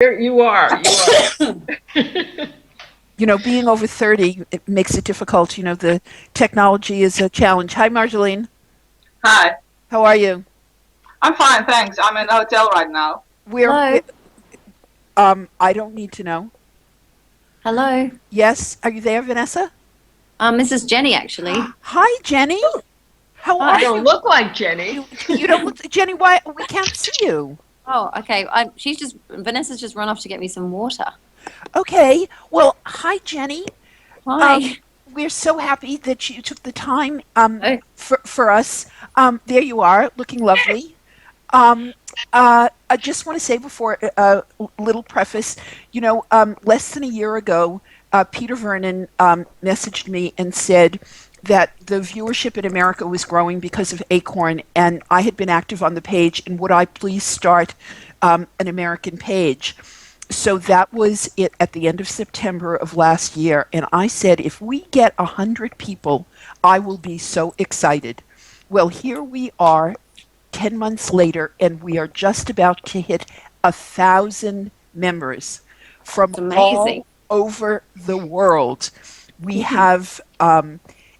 There you are. You know, being over 30, it makes it difficult. You know, the technology is a challenge. Hi, Marjolaine. Hi. How are you? I'm fine, thanks. I'm in a hotel right now. We Hello. I don't need to know. Hello. Yes, are you there, Vanessa? This is Jenny, actually. Hi, Jenny. How You are Hi. don't you? look like Jenny. You don't look, Jenny. Why we can't see you? Oh, okay. Vanessa's just run off to get me some water. Okay. Well, hi, Jenny. Um, Hi. we're so happy that you took the time Oh, for us. There you are, looking lovely. Um, I just want to say before a little preface, you know, less than a year ago, Peter Vernon messaged me and said that the viewership in America was growing because of Acorn, and I had been active on the page, and would I please start an American page? So that was it at the end of September of last year, and I said, if we get 100 people, I will be so excited. Well, here we are 10 months later, and we are just about to hit 1,000 members from it's amazing. all over the world. We have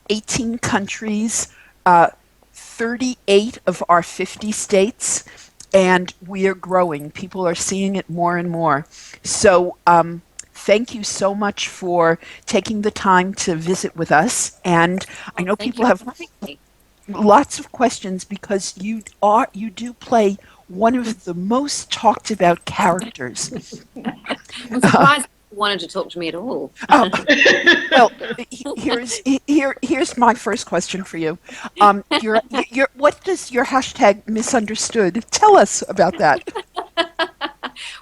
18 countries, 38 of our 50 states, and we are growing. People are seeing it more and more. So, thank you so much for taking the time to visit with us. And I Oh, know thank people you have for having me. lots of questions because you do play one of the most talked about characters. I'm surprised you wanted to talk to me at all. Uh, well, here's my first question for you. What does your hashtag misunderstood tell us about that?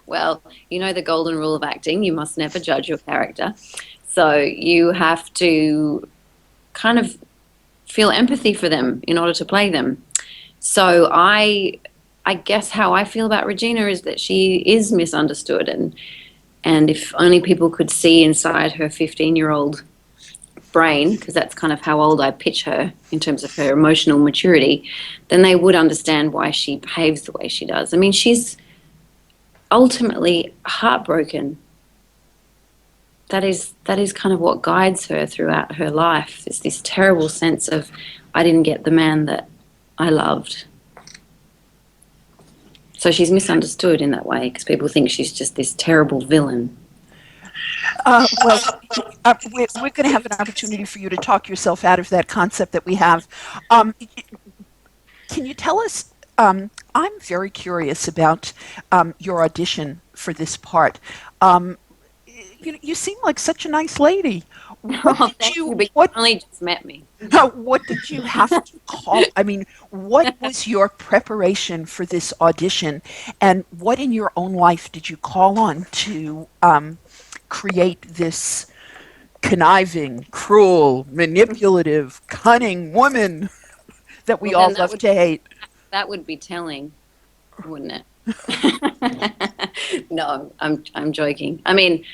Well, you know the golden rule of acting, you must never judge your character. So you have to kind of feel empathy for them in order to play them. So I guess how I feel about Regina is that she is misunderstood, and if only people could see inside her 15-year-old brain, because that's kind of how old I pitch her in terms of her emotional maturity, then they would understand why she behaves the way she does. I mean, she's ultimately heartbroken. That is kind of what guides her throughout her life. It's this terrible sense of I didn't get the man that I loved. So she's misunderstood in that way because people think she's just this terrible villain. Well, we're going to have an opportunity for you to talk yourself out of that concept that we have. Um, can you tell us? I'm very curious about your audition for this part. Um, you seem like such a nice lady. What Oh, did thank you, you but you what only just met me. what did you have to call? I mean, what was your preparation for this audition, and what in your own life did you call on to create this conniving, cruel, manipulative, cunning woman that we Well, all then love to hate? that would be telling, wouldn't it? No, I'm joking. I mean,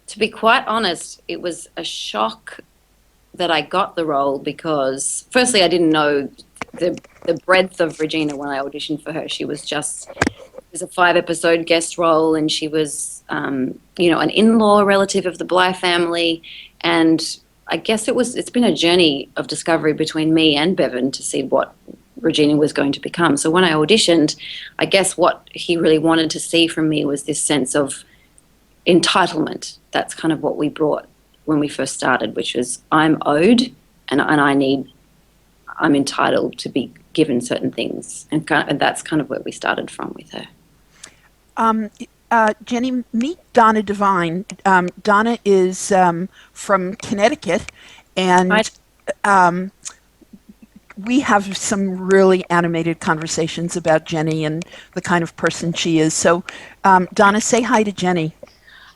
to be quite honest, it was a shock that I got the role because, firstly, I didn't know the breadth of Regina when I auditioned for her. She was just it was a 5 episode guest role, and she was, an in-law relative of the Bly family, and I guess it's been a journey of discovery between me and Bevan to see what Regina was going to become. So when I auditioned, I guess what he really wanted to see from me was this sense of entitlement. That's kind of what we brought when we first started, which was I'm owed and I'm entitled to be given certain things, and that's kind of where we started from with her. Um, Jenny, meet Donna Devine. Donna is from Connecticut, I and um, we have some really animated conversations about Jenny and the kind of person she is. So, Donna, say hi to Jenny.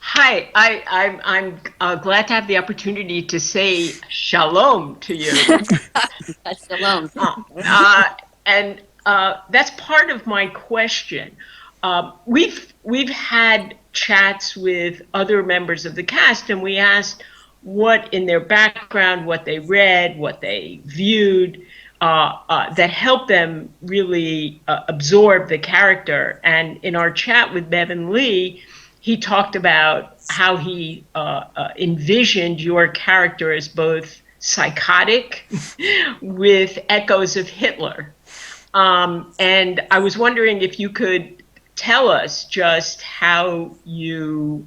Hi, I'm glad to have the opportunity to say shalom to you. that's alone. Uh, uh, and that's part of my question. We've had chats with other members of the cast, and we asked what in their background, what they read, what they viewed, that helped them really absorb the character. And in our chat with Bevan Lee, he talked about how he envisioned your character as both psychotic with echoes of Hitler. And I was wondering if you could tell us just how you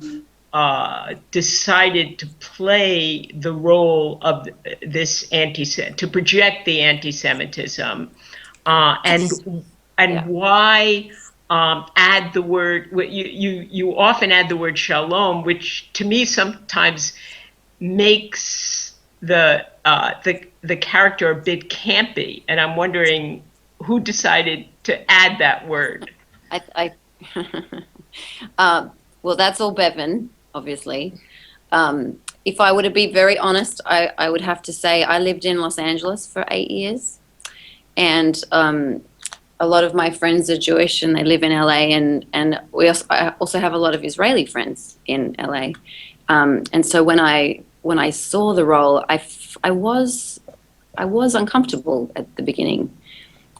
decided to play the role of this to project the anti-Semitism, and why add the word. You often add the word shalom, which to me sometimes makes the character a bit campy, and I'm wondering who decided to add that word. Well, that's all Bevan, obviously. If I were to be very honest, I would have to say I lived in Los Angeles for 8 years, and a lot of my friends are Jewish and they live in LA, and I also have a lot of Israeli friends in LA. And so when I saw the role, I was uncomfortable at the beginning.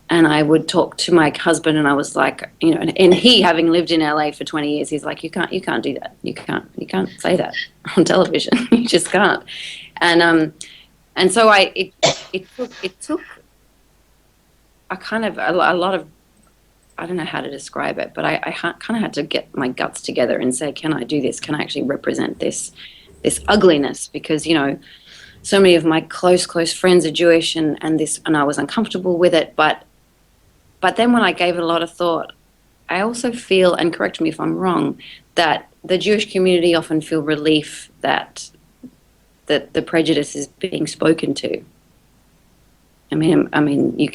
And I would talk to my husband, and I was like, and he, having lived in LA for 20 years, he's like, you can't do that. You can't say that on television. You just can't. And so it took a kind of a lot of, I don't know how to describe it, but I kind of had to get my guts together and say, can I do this? Can I actually represent this ugliness? Because, so many of my close friends are Jewish, and I was uncomfortable with it, but then when I gave it a lot of thought, I also feel, and correct me if I'm wrong, that the Jewish community often feel relief that the prejudice is being spoken to. I mean, you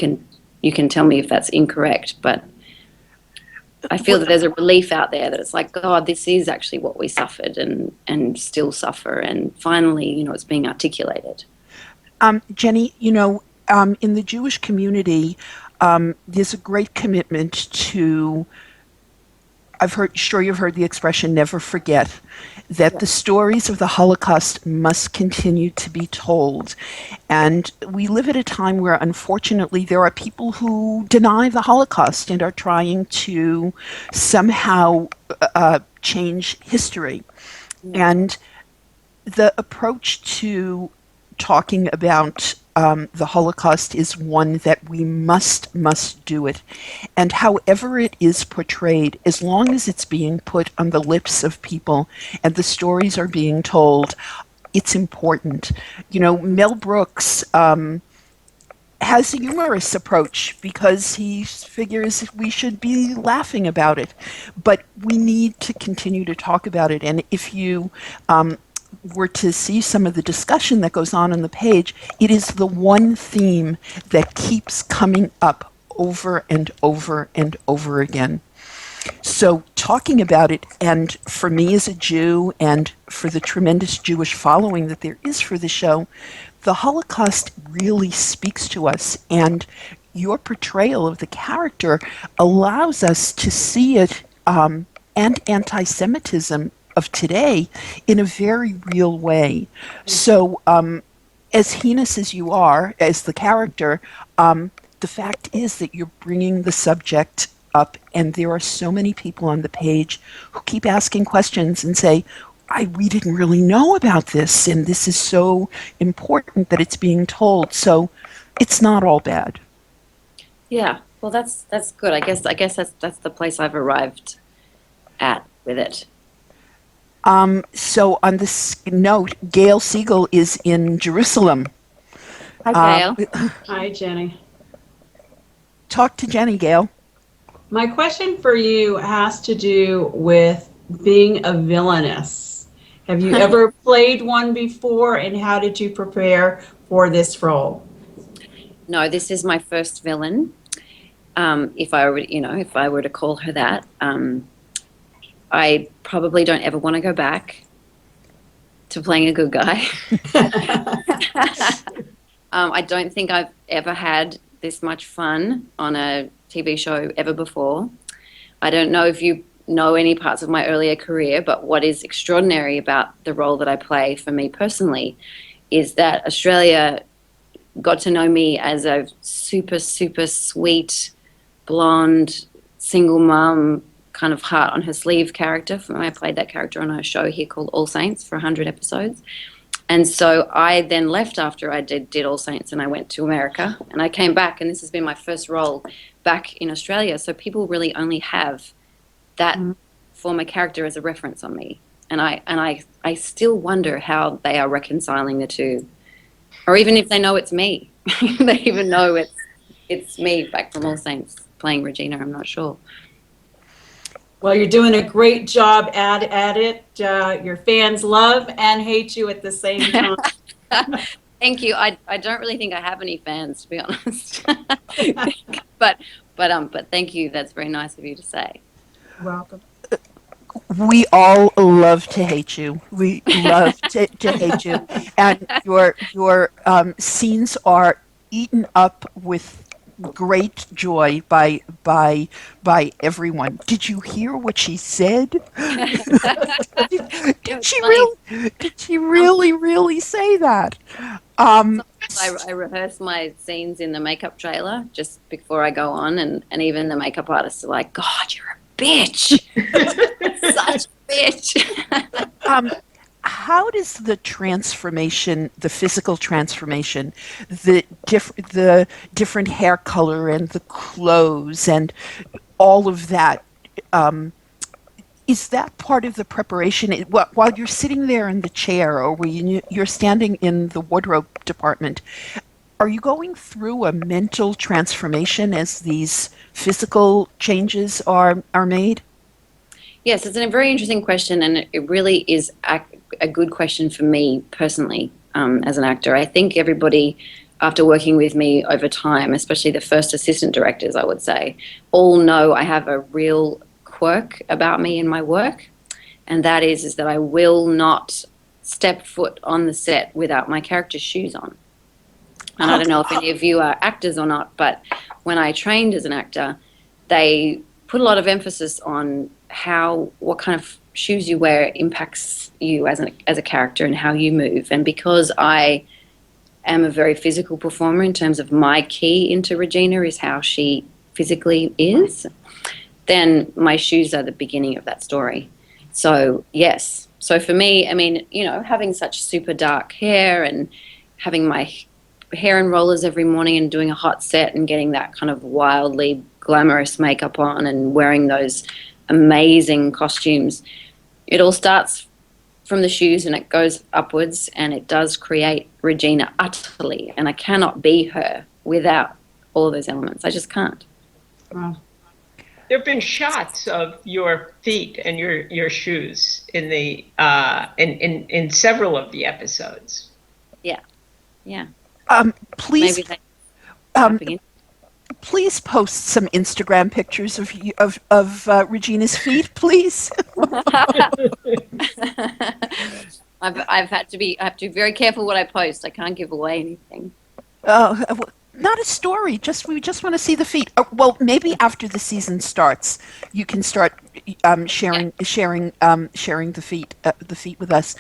can tell me if that's incorrect, but I feel that there's a relief out there that it's like, God, this is actually what we suffered and still suffer, and finally, it's being articulated. Jenni, in the Jewish community, there's a great commitment to, sure you've heard the expression, never forget, that the stories of the Holocaust must continue to be told. And we live at a time where, unfortunately, there are people who deny the Holocaust and are trying to somehow change history. And the approach to talking about the Holocaust is one that we must do it. And however it is portrayed, as long as it's being put on the lips of people and the stories are being told, it's important. Mel Brooks has a humorous approach because he figures we should be laughing about it. But we need to continue to talk about it. And if you were to see some of the discussion that goes on the page, it is the one theme that keeps coming up over and over and over again. So talking about it, and for me as a Jew and for the tremendous Jewish following that there is for the show, the Holocaust really speaks to us, and your portrayal of the character allows us to see it and anti-Semitism of today in a very real way. So as heinous as you are as the character, the fact is that you're bringing the subject up, and there are so many people on the page who keep asking questions and say, we didn't really know about this, and this is so important that it's being told. So it's not all bad. Yeah, well, that's good. I guess that's the place I've arrived at with it. So on this note, Gail Siegel is in Jerusalem. Hi, Gail. Hi, Jenni. Talk to Jenni, Gail. My question for you has to do with being a villainess. Have you ever played one before, and how did you prepare for this role? No, this is my first villain. If I were to call her that. I probably don't ever want to go back to playing a good guy. I don't think I've ever had this much fun on a TV show ever before. I don't know if you know any parts of my earlier career, but what is extraordinary about the role that I play for me personally is that Australia got to know me as a super, super sweet, blonde, single mom, kind of heart on her sleeve character. I played that character on a show here called All Saints for 100 episodes. And so I then left after I did All Saints, and I went to America, and I came back, and this has been my first role back in Australia. So people really only have that former character as a reference on me. And I still wonder how they are reconciling the two, or even if they know it's me. They even know it's me back from All Saints playing Regina. I'm not sure. Well, you're doing a great job at it. Your fans love and hate you at the same time. Thank you. I don't really think I have any fans, to be honest. but thank you. That's very nice of you to say. Welcome. We all love to hate you. We love to hate you, and your scenes are eaten up with great joy by everyone. Did you hear what she said? did she really say that? I rehearse my scenes in the makeup trailer just before I go on, and even the makeup artists are like, "God, you're a bitch, such a bitch." How does the transformation, the physical transformation, the different hair color and the clothes and all of that, is that part of the preparation? While you're sitting there in the chair, or when you're standing in the wardrobe department, are you going through a mental transformation as these physical changes are made? Yes, it's a very interesting question, and it really is a good question for me personally as an actor. I think everybody, after working with me over time, especially the first assistant directors, I would say, all know I have a real quirk about me in my work, and that is that I will not step foot on the set without my character's shoes on. And I don't know if any of you are actors or not, but when I trained as an actor, they put a lot of emphasis on what kind of shoes you wear impacts you as a character and how you move. And because I am a very physical performer in terms of my key into Regina is how she physically is, then my shoes are the beginning of that story. So yes. So for me, I mean, having such super dark hair and having my hair in rollers every morning and doing a hot set and getting that kind of wildly glamorous makeup on and wearing those amazing costumes, it all starts from the shoes and it goes upwards, and it does create Regina utterly, and I cannot be her without all of those elements. I just can't. Wow. There have been shots of your feet and your shoes in the in several of the episodes. Yeah. Please, Maybe they please post some Instagram pictures of Regina's feet, please. I have to be very careful what I post. I can't give away anything. Not a story. We just want to see the feet. Well, maybe after the season starts, you can start sharing the feet with us.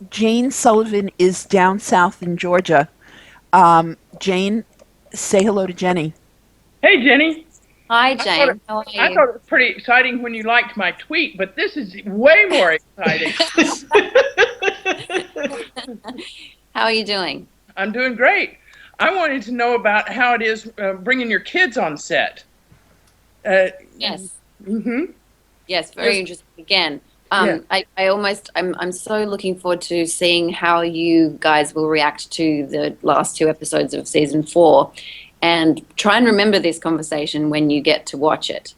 Jane Sullivan is down south in Georgia. Jane, say hello to Jenny. Hey, Jenny. Hi, Jane. How are I you? thought it was pretty exciting when you liked my tweet, but this is way more exciting. How are you doing? I'm doing great. I wanted to know about how it is bringing your kids on set. Yes. Mm-hmm. Yes, very interesting. Again, Yeah. I'm so looking forward to seeing how you guys will react to the last 2 episodes of season 4, and try and remember this conversation when you get to watch it.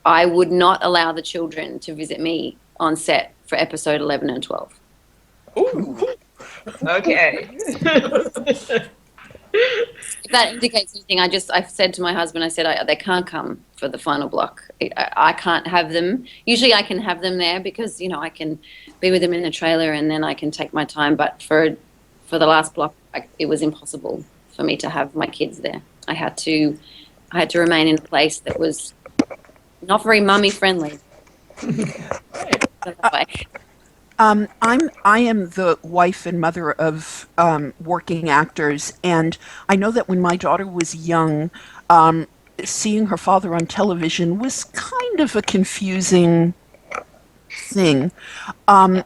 I would not allow the children to visit me on set for episode 11 and 12. Ooh. Okay. If that indicates anything, I've said to my husband, I said, they can't come for the final block. I can't have them. Usually I can have them there because, I can be with them in the trailer and then I can take my time. But for the last block, it was impossible for me to have my kids there. I had to remain in a place that was not very mummy friendly. I am the wife and mother of working actors, and I know that when my daughter was young, seeing her father on television was kind of a confusing thing. Um,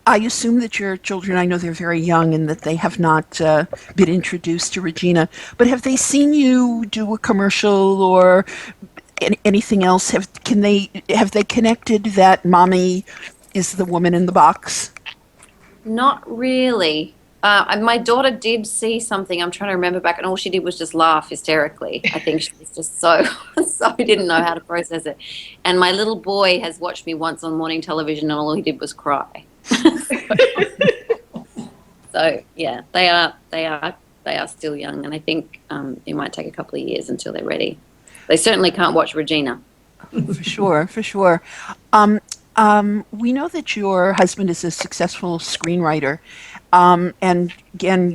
I assume that your children, I know they're very young and that they have not been introduced to Regina, but have they seen you do a commercial or anything else? Have they connected that mommy is the woman in the box? Not really. And my daughter did see something. I'm trying to remember back, and all she did was just laugh hysterically. I think she was just so so didn't know how to process it. And my little boy has watched me once on morning television, and all he did was cry. So yeah, they are still young, and I think it might take a couple of years until they're ready. They certainly can't watch Regina. For sure, for sure. We know that your husband is a successful screenwriter. And again,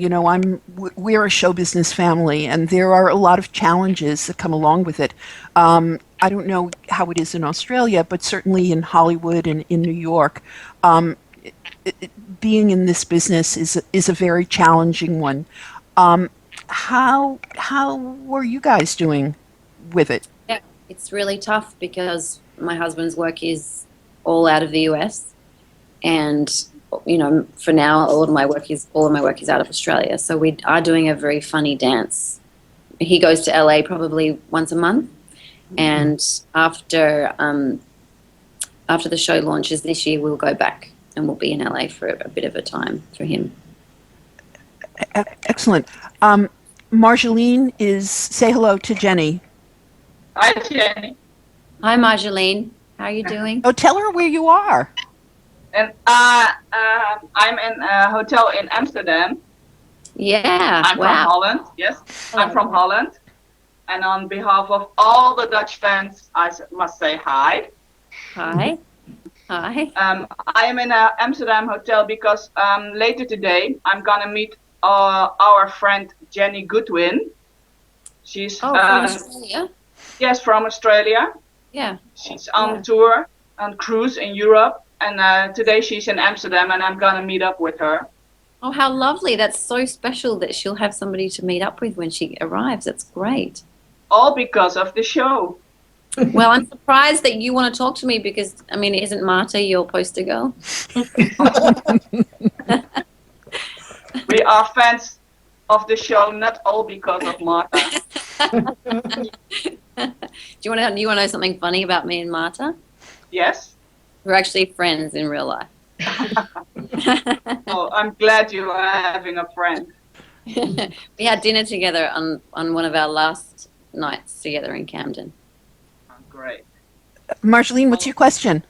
we're a show business family, and there are a lot of challenges that come along with it. I don't know how it is in Australia, but certainly in Hollywood and in New York, being in this business is a very challenging one. How are you guys doing with it? Yeah, it's really tough because my husband's work is all out of the US, and for now all of my work is out of Australia. So we are doing a very funny dance. He goes to LA probably once a month, and after the show launches this year, we'll go back and we'll be in LA for a bit of a time for him. Excellent. Marjolaine, say hello to Jenni. Hi, Jenny. Hi, Marjolaine. How are you doing? Oh, tell her where you are. And I'm in a hotel in Amsterdam. Yeah. I'm from Holland. Yes, I'm from Holland. And on behalf of all the Dutch fans, I must say hi. Hi. Hi. I am in an Amsterdam hotel because later today I'm gonna meet our friend Jenni Goodwin. She's from Australia. Yes, from Australia. Yeah. She's on tour, on cruise in Europe, and today she's in Amsterdam, and I'm gonna meet up with her. Oh, how lovely! That's so special that she'll have somebody to meet up with when she arrives. That's great. All because of the show. Well, I'm surprised that you want to talk to me because, isn't Marta your poster girl? We are fans of the show, not all because of Marta. Do you want to know something funny about me and Marta? Yes? We're actually friends in real life. Oh, I'm glad you are having a friend. We had dinner together on one of our last nights together in Camden. Great. Marjolaine, what's your question?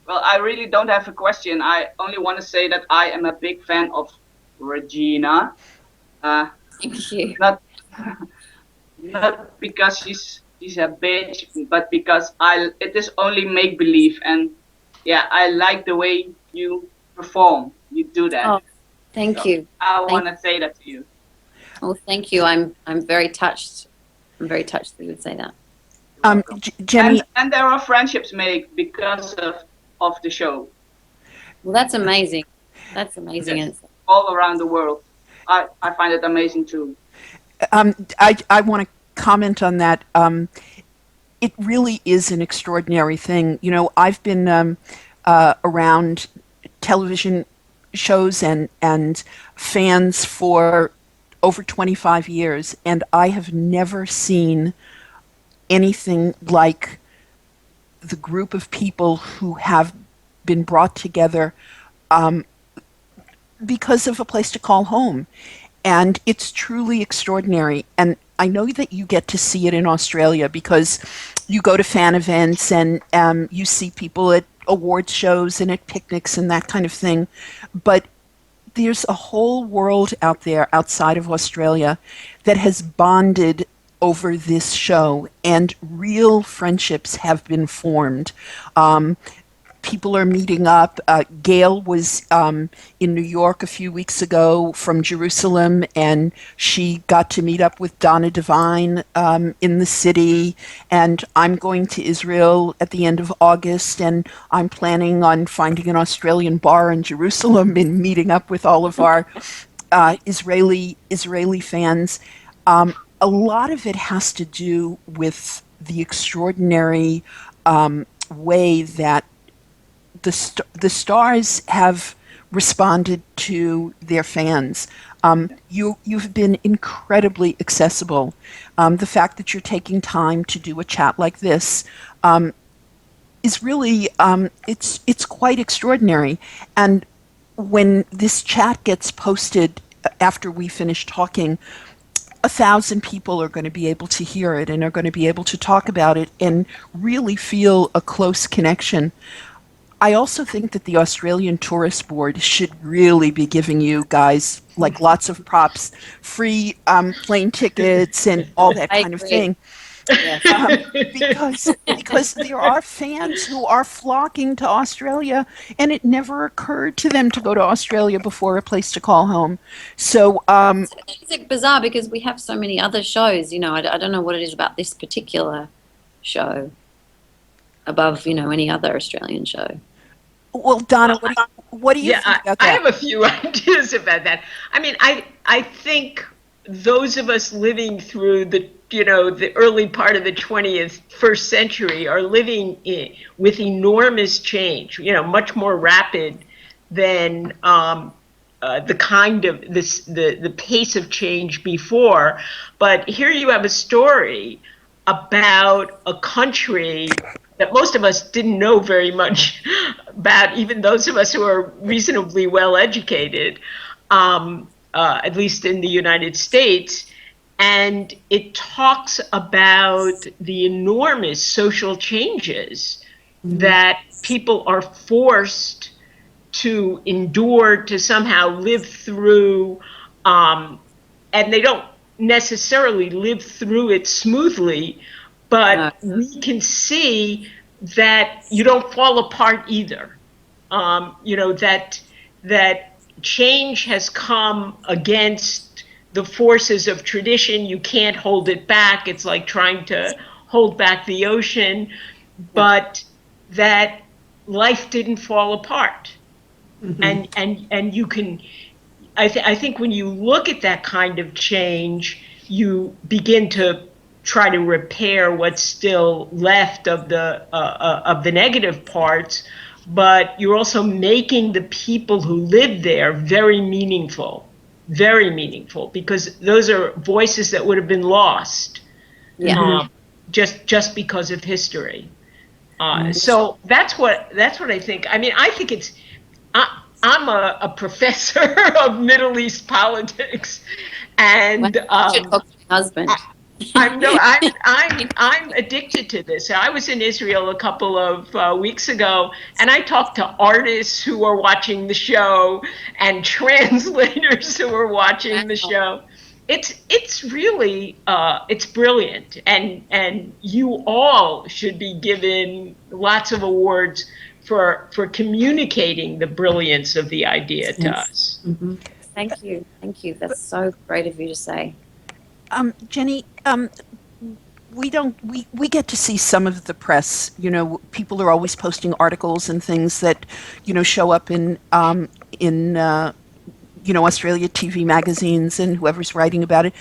Well, I really don't have a question. I only want to say that I am a big fan of Regina. Thank you. Not because she's a bitch, but because it is only make believe, and yeah, I like the way you perform. You do that. Oh, thank you. I want to say that to you. Oh, thank you. I'm very touched. I'm very touched that you would say that. Jenni, and there are friendships made because of the show. Well, that's amazing. That's amazing. Yes. All around the world. I find it amazing too. I want to comment on that. It really is an extraordinary thing. I've been around television shows and fans for over 25 years, and I have never seen anything like the group of people who have been brought together because of a place to call home. And it's truly extraordinary. And I know that you get to see it in Australia because you go to fan events and you see people at awards shows and at picnics and that kind of thing. But there's a whole world out there outside of Australia that has bonded over this show, and real friendships have been formed. People are meeting up. Gail was in New York a few weeks ago from Jerusalem, and she got to meet up with Donna Devine in the city. And I'm going to Israel at the end of August, and I'm planning on finding an Australian bar in Jerusalem and meeting up with all of our Israeli fans. a lot of it has to do with the extraordinary way that the stars have responded to their fans. You've been incredibly accessible. The fact that you're taking time to do a chat like this is really it's quite extraordinary. And when this chat gets posted after we finish talking, 1,000 people are going to be able to hear it and are going to be able to talk about it and really feel a close connection. I also think that the Australian Tourist Board should really be giving you guys like lots of props, free plane tickets and all that I kind of agree. thing. Yes. Because there are fans who are flocking to Australia, and it never occurred to them to go to Australia before A Place to Call Home. So It's bizarre because we have so many other shows. I don't know what it is about this particular show above, any other Australian show. well, Donna, what do you Yeah, think about I that? have a few ideas about that. I mean, I think those of us living through the early part of the 21st century are living with enormous change, much more rapid than the kind of the pace of change before. But here you have a story about a country that most of us didn't know very much about, even those of us who are reasonably well educated, at least in the United States. And it talks about the enormous social changes that people are forced to endure, to somehow live through, and they don't necessarily live through it smoothly, but we can see that you don't fall apart either. That change has come against the forces of tradition. You can't hold it back. It's like trying to hold back the ocean, but that life didn't fall apart. And you can, I think when you look at that kind of change, you begin to try to repair what's still left of the negative parts, but you're also making the people who live there very meaningful, because those are voices that would have been lost, just because of history. So that's what I think. I mean, I think it's. I'm a professor of Middle East politics, and I should talk to my husband. I'm addicted to this. I was in Israel a couple of weeks ago, and I talked to artists who are watching the show and translators who are watching the show. It's really it's brilliant, and you all should be given lots of awards for communicating the brilliance of the idea to us. Thank you. That's so great of you to say. Jenni, we get to see some of the press. People are always posting articles and things that show up in Australia TV magazines and whoever's writing about it.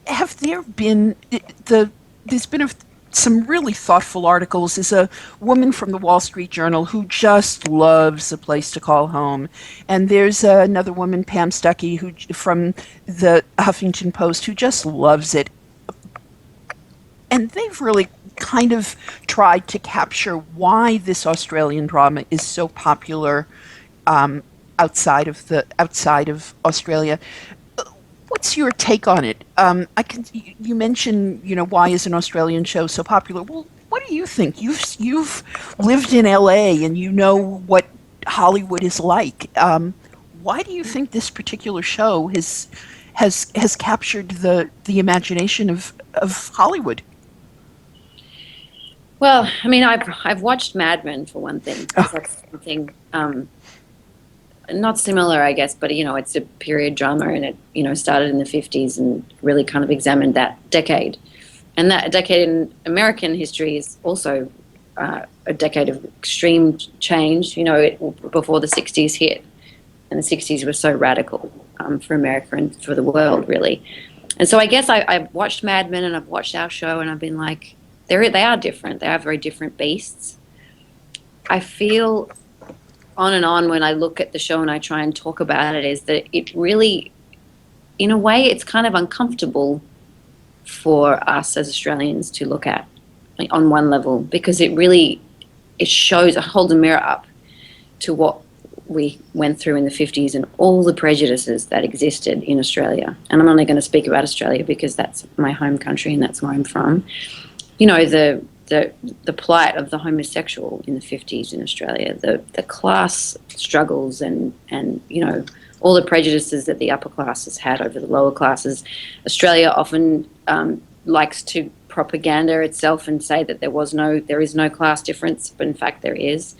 Have there been there's been some really thoughtful articles. There's a woman from the Wall Street Journal who just loves A Place to Call Home, and there's another woman, Pam Stuckey, who from the Huffington Post, who just loves it. And they've really kind of tried to capture why this Australian drama is so popular outside of Australia. What's your take on it? You mentioned, why is an Australian show so popular? Well, what do you think? You've lived in LA and you know what Hollywood is like. Why do you think this particular show has captured the imagination of Hollywood? Well, I mean, I've watched Mad Men for one thing. That's something not similar, I guess, but it's a period drama, and it started in the 50s and really kind of examined that decade. And that decade in American history is also a decade of extreme change. Before the 60s hit, and the 60s were so radical for America and for the world, really. And so I guess I've watched Mad Men and I've watched our show, and I've been like, they are different. They are very different beasts. I feel on and on when I look at the show and I try and talk about it is that it really, in a way, it's kind of uncomfortable for us as Australians to look at, like, on one level, because it holds a mirror up to what we went through in the 50s and all the prejudices that existed in Australia. And I'm only going to speak about Australia because that's my home country and that's where I'm from. You know, the plight of the homosexual in the 50s in Australia, the class struggles and you know, all the prejudices that the upper classes had over the lower classes. Australia often likes to propaganda itself and say that there is no class difference, but in fact there is.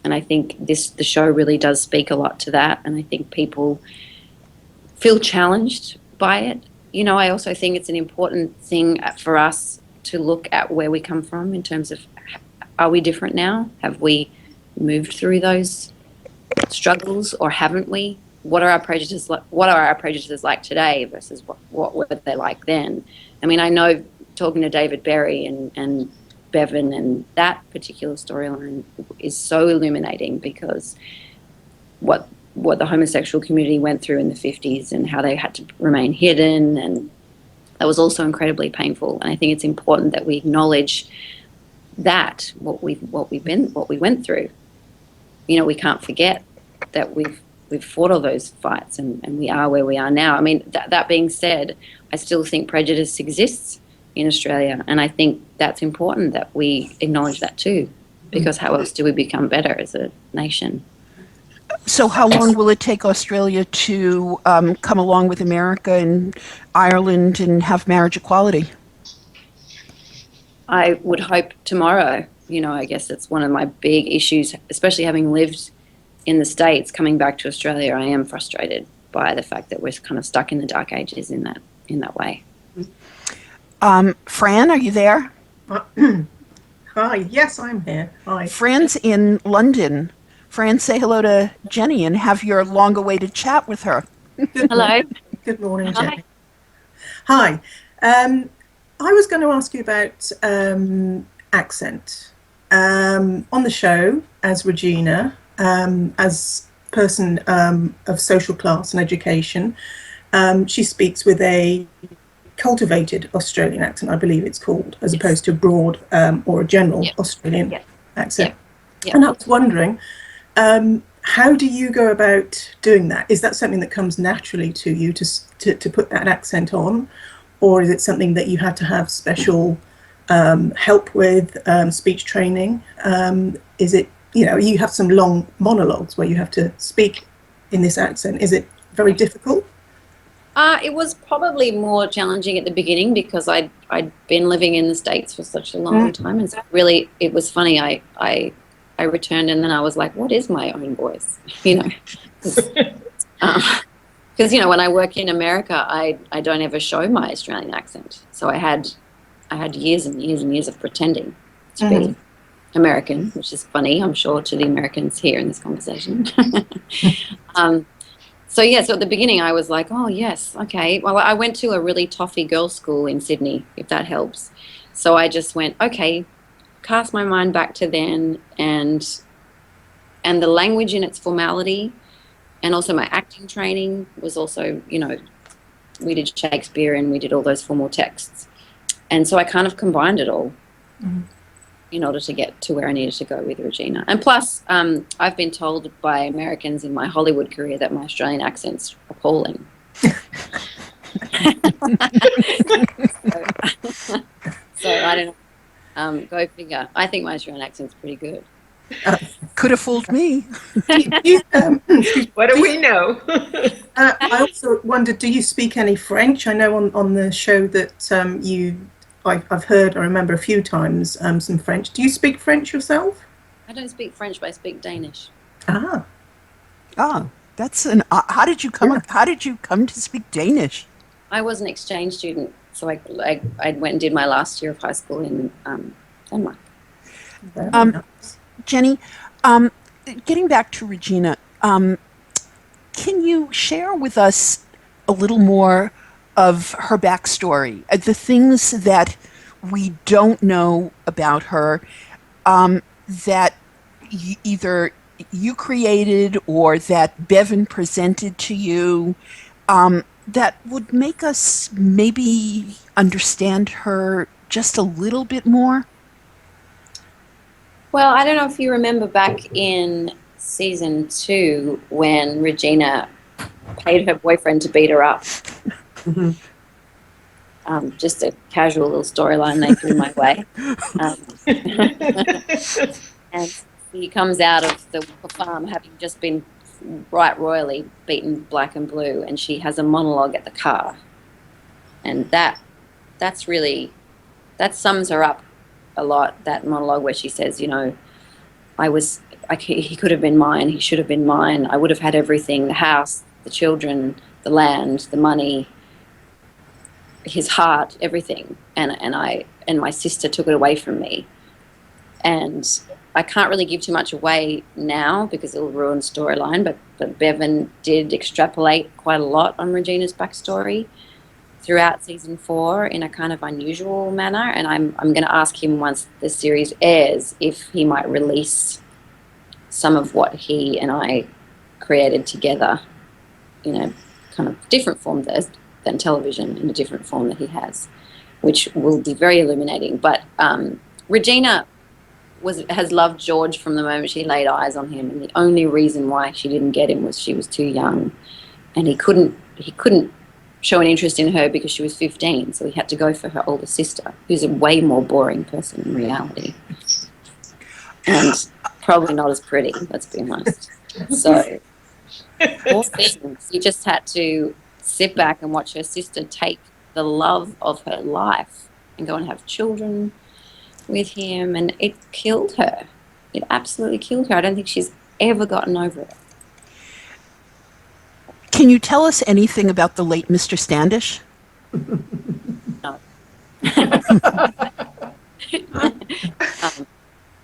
And I think the show really does speak a lot to that. And I think people feel challenged by it. You know, I also think it's an important thing for us to look at where we come from in terms of, are we different now? Have we moved through those struggles, or haven't we? What are our prejudices like? What are our prejudices like today versus what were they like then? I mean, I know, talking to David Berry and Bevan, and that particular storyline is so illuminating, because what the homosexual community went through in the 50s and how they had to remain hidden, and that was also incredibly painful. And I think it's important that we acknowledge that what we went through. You know, we can't forget that we've fought all those fights, and we are where we are now. I mean, that being said, I still think prejudice exists in Australia, and I think that's important that we acknowledge that too, because how else do we become better as a nation? So how long will it take Australia to come along with America and Ireland and have marriage equality? I would hope tomorrow. You know, I guess it's one of my big issues, especially having lived in the States. Coming back to Australia, I am frustrated by the fact that we're kind of stuck in the dark ages in that way. Fran, are you there? Hi, yes, I'm here. Hi. Fran's in London. Fran, say hello to Jenni and have your long-awaited chat with her. Good Hello. morning. Good morning, Hi. Jenni. Hi. I was going to ask you about accent. On the show, as Regina, as person of social class and education, she speaks with a cultivated Australian accent, I believe it's called, as opposed to broad or a general Australian accent. And I was wondering, how do you go about doing that? Is that something that comes naturally to you to put that accent on, or is it something that you had to have special help with, speech training? Is it, you know, you have some long monologues where you have to speak in this accent. Is it very difficult? It was probably more challenging at the beginning because I'd been living in the States for such a long time, and so really it was funny. I returned and then I was like, what is my own voice? You know, because you know, when I work in America, I don't ever show my Australian accent. So I had years and years and years of pretending to be American, which is funny, I'm sure, to the Americans here in this conversation. So at the beginning I was like, oh yes, okay. Well, I went to a really toffee girls' school in Sydney, if that helps. So I just went, okay, cast my mind back to then, and the language in its formality, and also my acting training was also, you know, we did Shakespeare and we did all those formal texts. And so I kind of combined it all in order to get to where I needed to go with Regina. And plus, I've been told by Americans in my Hollywood career that my Australian accent's appalling. So I don't know. Go figure. I think my Australian accent's pretty good. Could have fooled me. What do we know? I also wondered, do you speak any French? I know on the show that I've heard, I remember a few times, some French. Do you speak French yourself? I don't speak French, but I speak Danish. That's an. How did you come? How did you come to speak Danish? I was an exchange student, so I went and did my last year of high school in Denmark. Jenni, getting back to Regina, can you share with us a little more of her backstory, the things that we don't know about her, that either you created or that Bevan presented to you, that would make us maybe understand her just a little bit more? Well, I don't know if you remember back in season 2 when Regina paid her boyfriend to beat her up. Mhm. Just a casual little storyline they threw my way. And he comes out of the farm having just been right royally beaten black and blue, and she has a monologue at the car. And that's really, that sums her up a lot, that monologue where she says, you know, he could have been mine, he should have been mine, I would have had everything, the house, the children, the land, the money, his heart, everything, and my sister took it away from me. And I can't really give too much away now because it'll ruin storyline, but Bevan did extrapolate quite a lot on Regina's backstory throughout season 4 in a kind of unusual manner, and I'm going to ask him once the series airs if he might release some of what he and I created together in a kind of different form than television, in a different form that he has, which will be very illuminating. But Regina has loved George from the moment she laid eyes on him, and the only reason why she didn't get him was she was too young, and he couldn't show an interest in her because she was 15, so he had to go for her older sister, who's a way more boring person in reality, and probably not as pretty, let's be honest. So poor things, he just had to sit back and watch her sister take the love of her life and go and have children with him, and it killed her. It absolutely killed her. I don't think she's ever gotten over it. Can you tell us anything about the late Mr. Standish? No.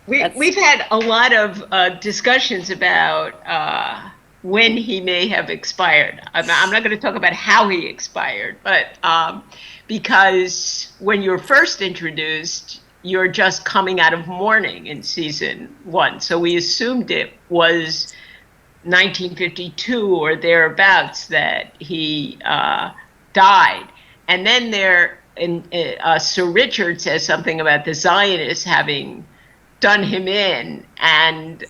We've had a lot of discussions about when he may have expired. I'm not going to talk about how he expired, but because when you're first introduced, you're just coming out of mourning in season 1. So we assumed it was 1952 or thereabouts that he died. And then Sir Richard says something about the Zionists having done him in, and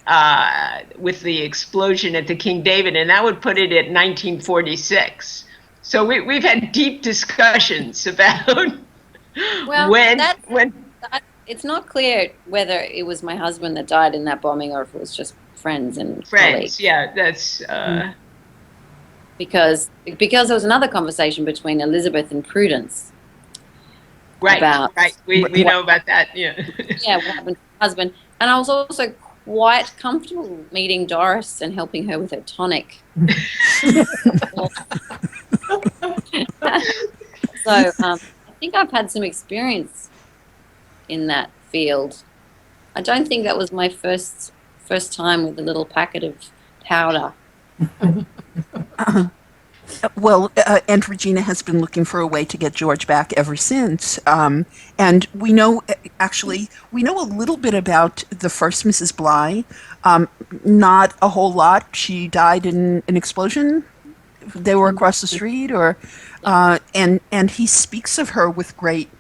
with the explosion at the King David, and that would put it at 1946. So we've had deep discussions about when it's not clear whether it was my husband that died in that bombing or if it was just friends and colleagues. Yeah, that's because there was another conversation between Elizabeth and Prudence. Right. We know about that. Yeah. Yeah, what happened to her husband. And I was also quite comfortable meeting Doris and helping her with her tonic. So I think I've had some experience in that field. I don't think that was my first time with a little packet of powder. Well, and Regina has been looking for a way to get George back ever since. And we know a little bit about the first Mrs. Bly. Not a whole lot. She died in an explosion. They were across the street, and he speaks of her with great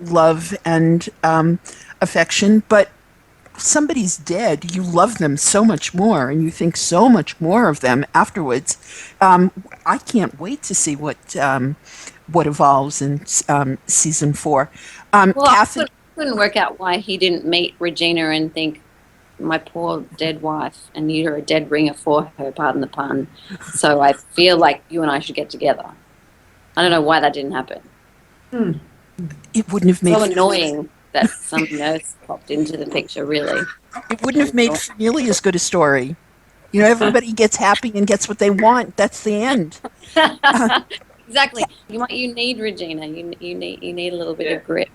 love and affection. But somebody's dead, you love them so much more, and you think so much more of them afterwards. I can't wait to see what evolves in season 4. Kathy, I couldn't work out why he didn't meet Regina and think, my poor dead wife, and you're a dead ringer for her, pardon the pun. So I feel like you and I should get together. I don't know why that didn't happen. It wouldn't have made so annoying that some nurse popped into the picture, really. It wouldn't have made nearly as good a story. You know, everybody gets happy and gets what they want. That's the end. Exactly. You need Regina. You need a little bit of grit.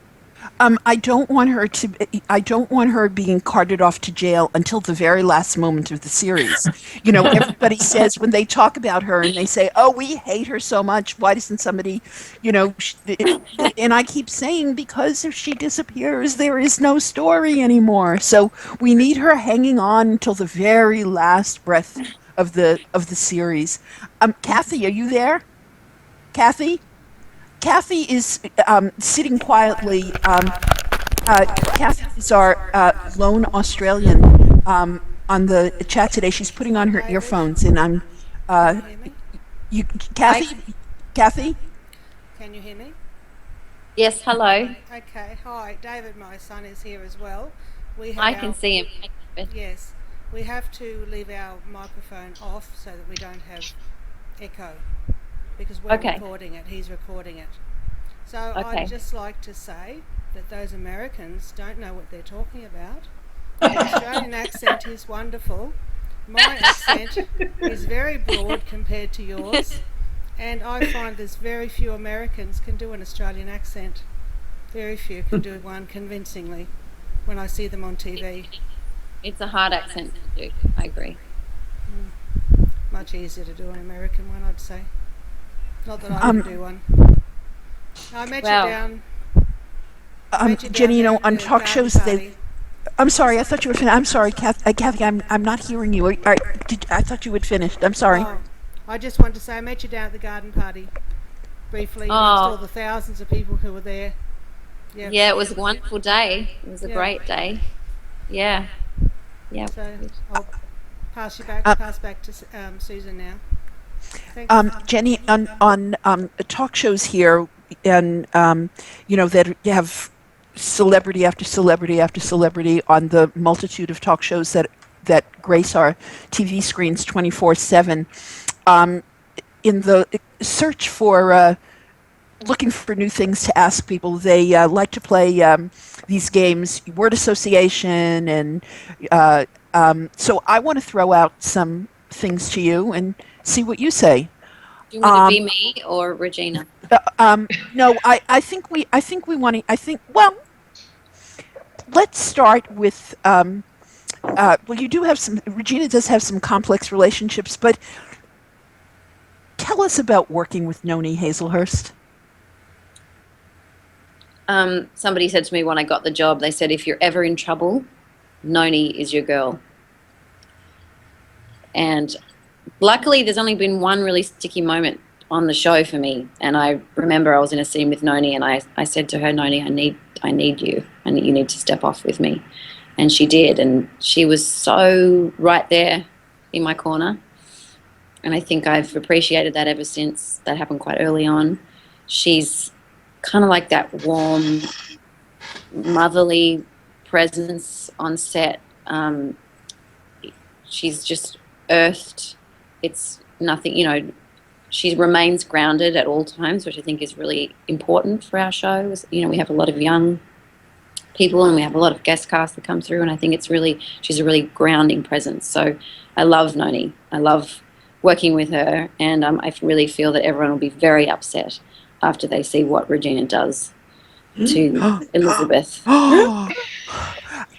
I don't want her to. I don't want her being carted off to jail until the very last moment of the series. You know, everybody says when they talk about her and they say, "Oh, we hate her so much. Why doesn't somebody?" You know, and I keep saying because if she disappears, there is no story anymore. So we need her hanging on until the very last breath of the series. Kathy, are you there? Kathy? Kathy is sitting quietly. Kathy is our lone Australian on the chat today. She's putting on her earphones, and I'm. Can you hear me? You, Kathy, Kathy. Can you hear me? Yes, hello. Okay. Hi, David. My son is here as well. We have I can see him. Yes, we have to leave our microphone off so that we don't have echo because we're Okay. recording it. He's recording it. So Okay. I'd just like to say that those Americans don't know what they're talking about. The Australian accent is wonderful. My accent is very broad compared to yours, and I find there's very few Americans can do an Australian accent. Very few can do one convincingly when I see them on TV. It's a hard accent to do. I agree. Much easier to do an American one, I'd say. Not that I can do one. I met Well, you down. Jenny, you know, on at the talk garden shows party. they. I'm sorry. I thought you were finished. I'm sorry, Kathy. I'm not hearing you. I thought you had finished. I'm sorry. Oh, I just wanted to say I met you down at the garden party briefly amongst all the thousands of people who were there. Yeah, it was a wonderful day. It was a great day. Yeah. Yeah. So I'll pass back to Susan now. Thanks. Jenny, on talk shows here, and you know that you have celebrity after celebrity after celebrity on the multitude of talk shows that grace our TV screens 24/7. In the search for looking for new things to ask people, they like to play these games, word association, and so I want to throw out some things to you and see what you say. Do you want to be me or Regina? No, I think we want to. Well, let's start with. Well, you do have some. Regina does have some complex relationships, but tell us about working with Noni Hazelhurst. Somebody said to me when I got the job, they said, if you're ever in trouble, Noni is your girl. And luckily, there's only been one really sticky moment on the show for me. And I remember I was in a scene with Noni, and I said to her, Noni, I need you, and you need to step off with me. And she did, and she was so right there in my corner. And I think I've appreciated that ever since. That happened quite early on. She's kind of like that warm, motherly presence on set. She's just earthed. It's nothing, you know, she remains grounded at all times, which I think is really important for our show. You know, we have a lot of young people and we have a lot of guest cast that come through, and I think she's a really grounding presence. So I love Noni. I love working with her, and I really feel that everyone will be very upset after they see what Regina does to Elizabeth.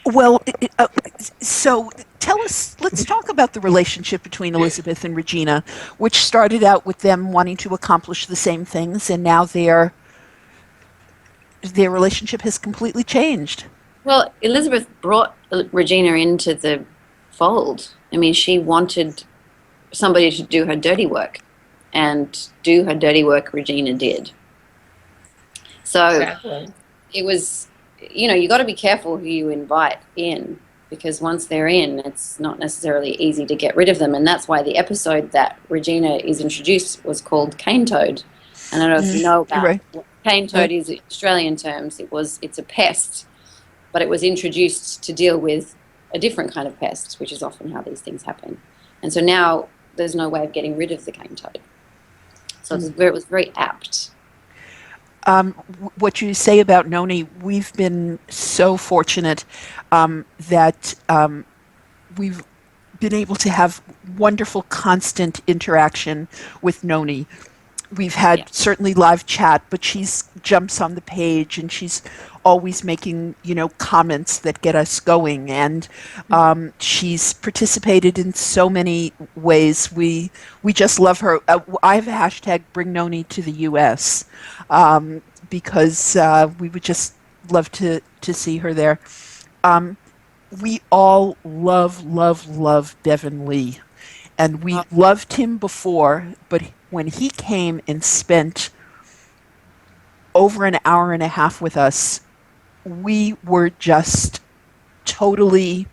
Well, so tell us, let's talk about the relationship between Elizabeth and Regina, which started out with them wanting to accomplish the same things, and now their relationship has completely changed. Well, Elizabeth brought Regina into the fold. I mean, she wanted somebody to do her dirty work, and do her dirty work Regina did. So exactly. It was, you know, you got to be careful who you invite in, because once they're in, it's not necessarily easy to get rid of them. And that's why the episode that Regina is introduced was called Cane Toad. And I don't know if you know about what cane toad is in Australian terms. It's a pest, but it was introduced to deal with a different kind of pest, which is often how these things happen. And so now there's no way of getting rid of the cane toad. So it was very apt. What you say about Noni, we've been so fortunate that we've been able to have wonderful, constant interaction with Noni. We've had Yeah. certainly live chat, but she's jumps on the page and she's always making, comments that get us going. And she's participated in so many ways. We just love her. I have a hashtag Bring Noni to the U.S. Because we would just love to see her there. Um, we all love Bevan Lee. And we loved him before, but when he came and spent over an hour and a half with us, we were just totally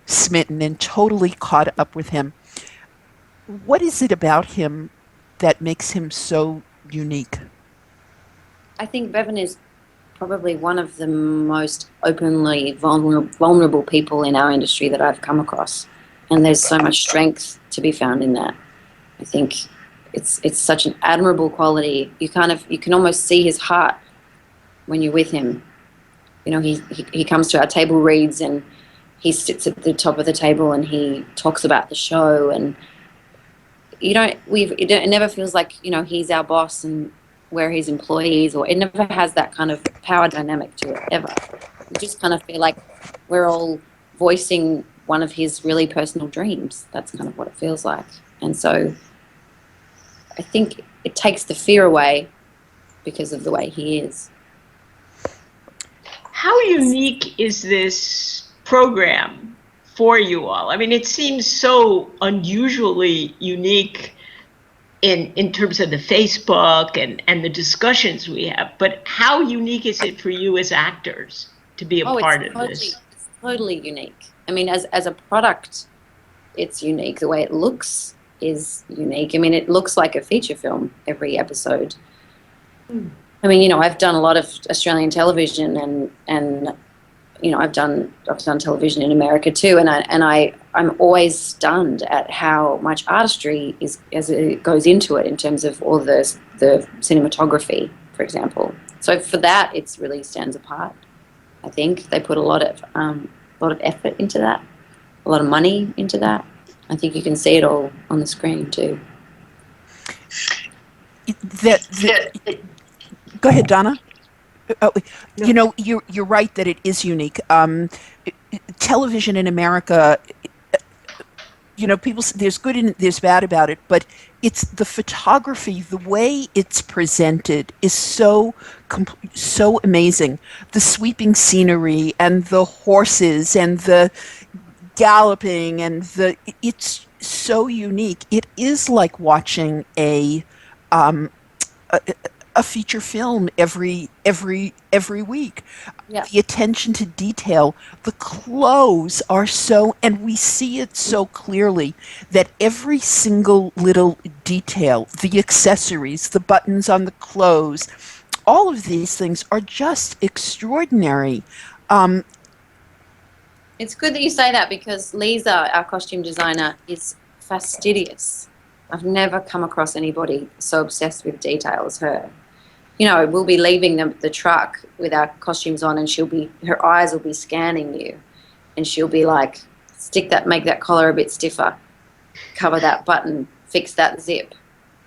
smitten and totally caught up with him. What is it about him that makes him so unique? I think Bevan is probably one of the most openly vulnerable people in our industry that I've come across. And there's so much strength to be found in that. I think it's such an admirable quality. You can almost see his heart when you're with him. He comes to our table reads and he sits at the top of the table and he talks about the show, and it never feels like he's our boss and we're his employees, or it never has that kind of power dynamic to it ever. You just kind of feel like we're all voicing one of his really personal dreams. That's kind of what it feels like. And so I think it takes the fear away because of the way he is. How unique is this program for you all? I mean, it seems so unusually unique in terms of the Facebook and the discussions we have, but how unique is it for you as actors to be a part of this? It's totally unique. I mean, as a product, it's unique. The way it looks is unique. I mean, it looks like a feature film every episode. I mean, I've done a lot of Australian television, and I've done television in America too, and I'm always stunned at how much artistry it goes into it in terms of all the cinematography, for example. So for that, it really stands apart. I think they put a lot of effort into that, a lot of money into that. I think you can see it all on the screen too. Go ahead, Donna. You're right that it is unique. Television in America, people say there's good and there's bad about it, but it's the photography, the way it's presented is so amazing. The sweeping scenery and the horses and the galloping and it's so unique. It is like watching a feature film every week. Yeah. The attention to detail, the clothes are so, and we see it so clearly that every single little detail, the accessories, the buttons on the clothes, all of these things are just extraordinary. It's good that you say that, because Lisa, our costume designer, is fastidious. I've never come across anybody so obsessed with detail as her. We'll be leaving the truck with our costumes on, and her eyes will be scanning you, and she'll be like, make that collar a bit stiffer, cover that button, fix that zip,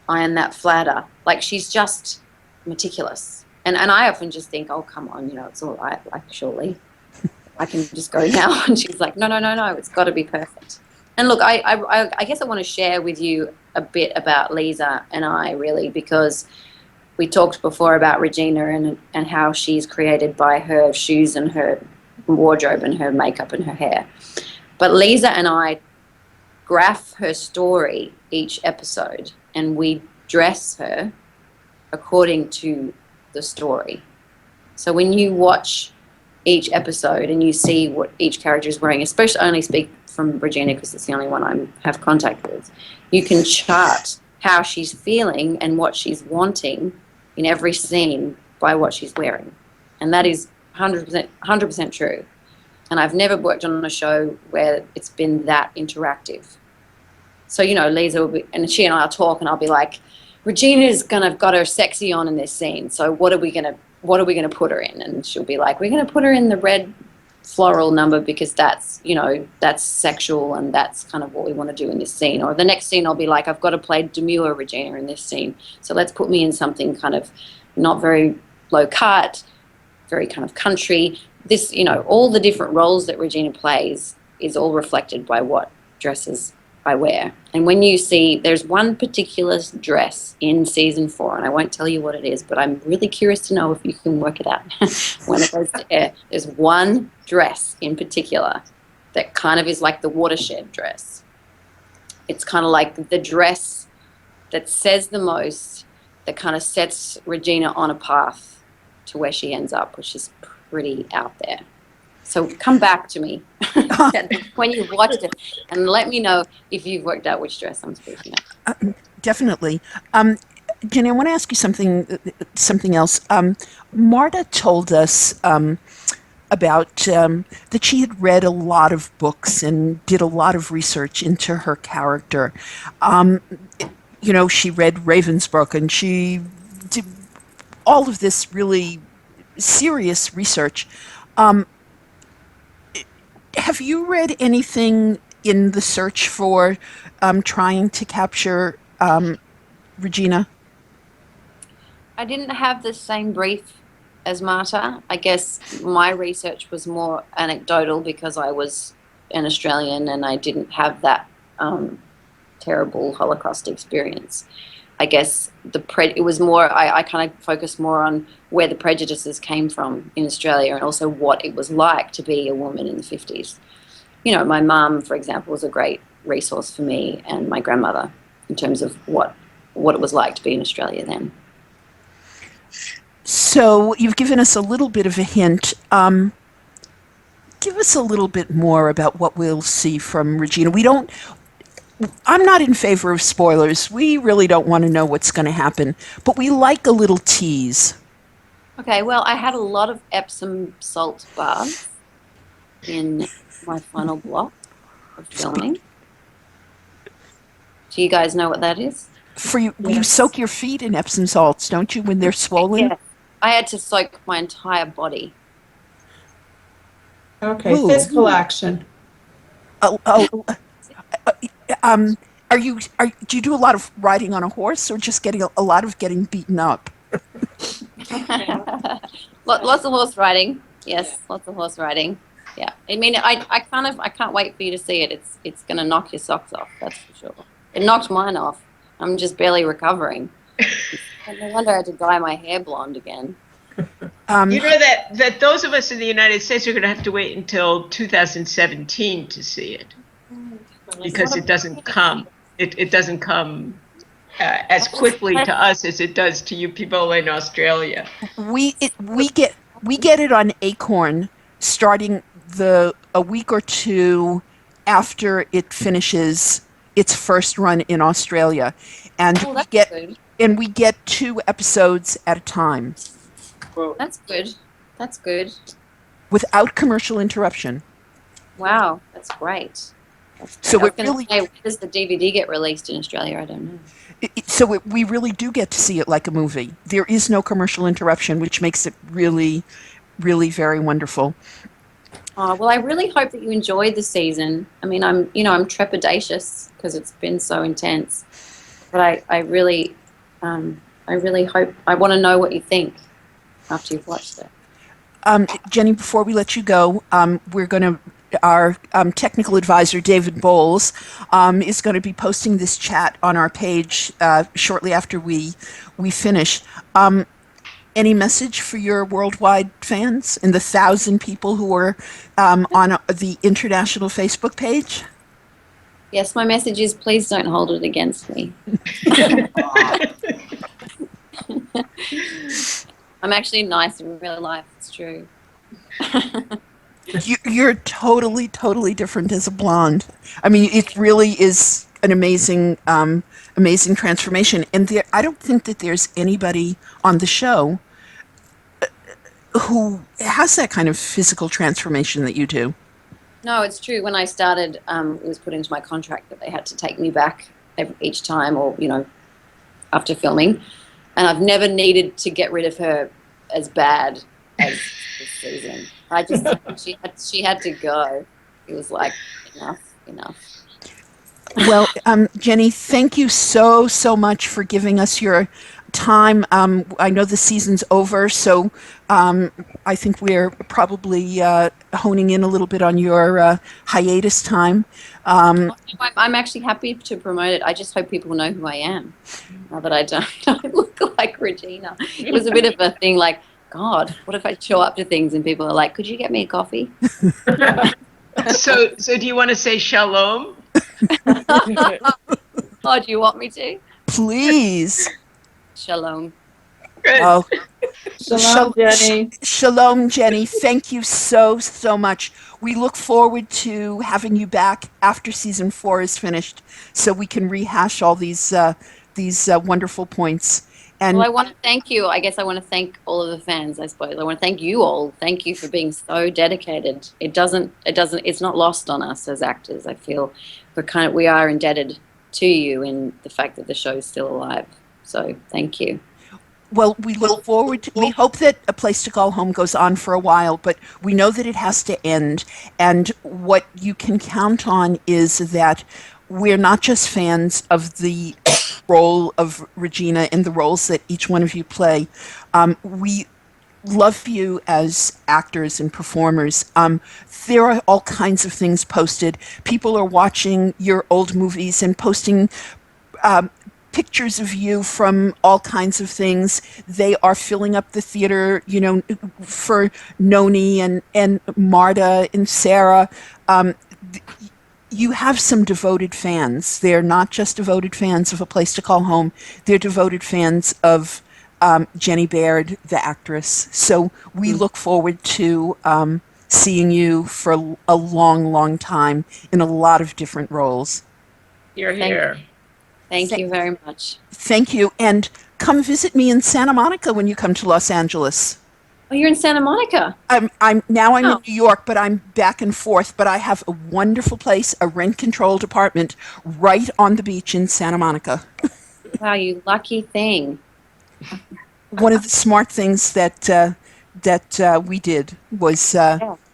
iron that flatter. Like, she's just meticulous. And I often just think, oh, come on, it's all right, like, surely I can just go now. And she's like, no, it's got to be perfect. And look, I guess I want to share with you a bit about Lisa and I, really, because we talked before about Regina and how she's created by her shoes and her wardrobe and her makeup and her hair. But Lisa and I graph her story each episode, and we dress her according to the story. So when you watch each episode and you see what each character is wearing, especially, I only speak from Regina because it's the only one I have contact with, you can chart how she's feeling and what she's wanting in every scene by what she's wearing. And that is 100% true. And I've never worked on a show where it's been that interactive. So, Lisa will be, and she and I will talk, and I'll be like, Regina's got her sexy on in this scene. So what are we gonna put her in? And she'll be like, we're gonna put her in the red floral number because that's, you know, that's sexual and that's kind of what we want to do in this scene. Or the next scene I'll be like, I've got to play demure Regina in this scene, so let's put me in something kind of not very low cut, very kind of country. This, you know, all the different roles that Regina plays is all reflected by what dresses I wear. And when you see, there's one particular dress in season 4, and I won't tell you what it is, but I'm really curious to know if you can work it out when it goes to air. There's one dress in particular that kind of is like the watershed dress. It's kind of like the dress that says the most, that kind of sets Regina on a path to where she ends up, which is pretty out there. So come back to me when you've watched it and let me know if you've worked out which dress I'm speaking of. Definitely. Jenny, I want to ask you something else. Marta told us about that she had read a lot of books and did a lot of research into her character. You know, she read Ravensbrück and she did all of this really serious research. Have you read anything in the search for trying to capture Regina? I didn't have the same brief as Marta. I guess my research was more anecdotal because I was an Australian and I didn't have that terrible Holocaust experience. I guess it was more, I kind of focused more on where the prejudices came from in Australia and also what it was like to be a woman in the 50s. You know, my mum, for example, was a great resource for me and my grandmother in terms of what it was like to be in Australia then. So you've given us a little bit of a hint. Give us a little bit more about what we'll see from Regina. I'm not in favor of spoilers. We really don't want to know what's going to happen, but we like a little tease. Okay, well, I had a lot of Epsom salt baths in my final block of filming. Do you guys know what that is? You soak your feet in Epsom salts, don't you, when they're swollen? Yeah. I had to soak my entire body. Okay, Ooh. physical action. Do you do a lot of riding on a horse or just getting a lot of getting beaten up? Lots of horse riding. Yes, lots of horse riding. Yeah. I mean, I can't wait for you to see it. It's going to knock your socks off, that's for sure. It knocked mine off. I'm just barely recovering. No wonder I had to dye my hair blonde again. You know that those of us in the United States are going to have to wait until 2017 to see it, because it doesn't come. It doesn't come as quickly to us as it does to you people in Australia. We get it on Acorn starting a week or two after it finishes its first run in Australia, and we get 2 episodes at a time. Well, That's good. That's good. Without commercial interruption. Wow, that's great. So when does the DVD get released in Australia? I don't know. We really do get to see it like a movie. There is no commercial interruption, which makes it really, really very wonderful. Well, I really hope that you enjoyed the season. I mean, I'm trepidatious because it's been so intense, but I really hope. I want to know what you think after you've watched it. Jenny, before we let you go, our technical advisor, David Bowles, is going to be posting this chat on our page shortly after we finish. Any message for your worldwide fans and the 1,000 people who are on the international Facebook page? Yes, my message is please don't hold it against me. I'm actually nice in real life, it's true. You're totally, totally different as a blonde. I mean, it really is an amazing transformation. And I don't think that there's anybody on the show who has that kind of physical transformation that you do. No, it's true. When I started, it was put into my contract that they had to take me back each time or, after filming. And I've never needed to get rid of her as bad as this season. I just she had to go. It was like enough. Well, Jenny, thank you so much for giving us your time. I know the season's over, so I think we're probably honing in a little bit on your hiatus time. I'm actually happy to promote it. I just hope people know who I am. Now that I don't look like Regina. It was a bit of a thing like, God, what if I show up to things and people are like, could you get me a coffee? So do you want to say shalom? Oh, do you want me to? Please. Shalom. Good. Oh, Shalom, Jenny. Shalom, Jenny. Thank you so much. We look forward to having you back after season 4 is finished, so we can rehash all these wonderful points. And Well, I want to thank you. I guess I want to thank all of the fans, I suppose. I want to thank you all. Thank you for being so dedicated. It's not lost on us as actors. I feel we are indebted to you in the fact that the show is still alive. So thank you. well, we look forward to, we hope that A Place to Call Home goes on for a while, but we know that it has to end. And what you can count on is that we're not just fans of the role of Regina and the roles that each one of you play. We love you as actors and performers. There are all kinds of things posted. People are watching your old movies and posting pictures of you from all kinds of things. They are filling up the theater, for Noni and Marta and Sarah. You have some devoted fans. They're not just devoted fans of A Place to Call Home. They're devoted fans of Jenni Baird, the actress. So we look forward to seeing you for a long time in a lot of different roles. You're here. Thank you very much. Thank you. And come visit me in Santa Monica when you come to Los Angeles. Oh, you're in Santa Monica. I'm in New York, but I'm back and forth. But I have a wonderful place, a rent-controlled apartment right on the beach in Santa Monica. Wow, you lucky thing. One of the smart things that we did was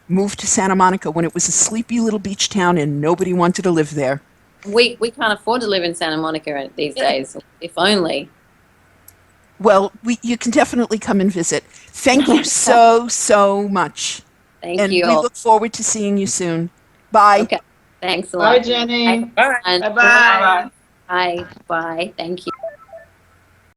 move to Santa Monica when it was a sleepy little beach town and nobody wanted to live there. We can't afford to live in Santa Monica these days. If only. Well, you can definitely come and visit. Thank you so much. Thank and you. we look forward to seeing you soon. Bye. Okay. Thanks a Bye, lot. Jenny. Bye. Bye-bye. Bye. Bye. Thank you.